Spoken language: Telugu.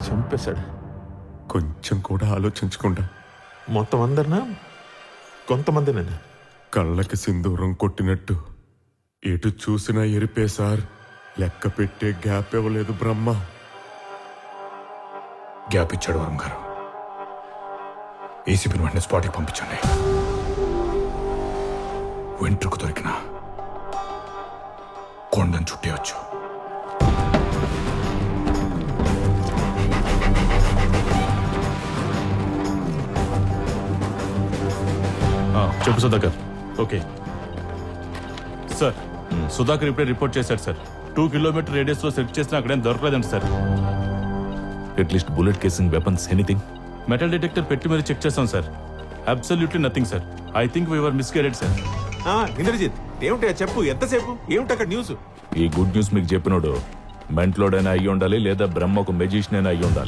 చంపేశాడు. కొంచెం కూడా ఆలోచించకుండా మొత్తం అందరినా కొంతమందినేనా? కళ్ళకి సింధూరం కొట్టినట్టు ఎటు చూసినా ఎరిపే సార్. లెక్క పెట్టే గ్యాప్ ఇవ్వలేదు బ్రహ్మ. గ్యాప్ ఇచ్చాడు వరం గారు. ఏసీపీని వెంటనే స్పాట్కి పంపించండి. వెంట్రుకు దొరికిన కొండను చుట్టేయచ్చు. చెప్పు సుధాకర్. ఓకే సార్, సుధాకర్ ఇప్పుడే రిపోర్ట్ చేశాడు సార్. 2 కిలోమీటర్ రేడియస్ లో సెర్చ్ చేసినా అక్కడేం దొరకలేదండి sir. At least bullet casing weapons anything? Metal detector పెట్టి మరి చెక్ చేస్తాం sir. Absolutely nothing sir. I think we're misguided sir. Indrajit, ఏమిటా చెప్పు, ఎంతసేపు? ఏమిటి అక్కడ న్యూస్? ఈ గుడ్ న్యూస్ మీకు చెప్పినోడు మెంట్లోడైనా అయ్యి ఉండాలి, లేదా బ్రహ్మకు మెజిషియన్ అయినా అయ్యి ఉండాలి.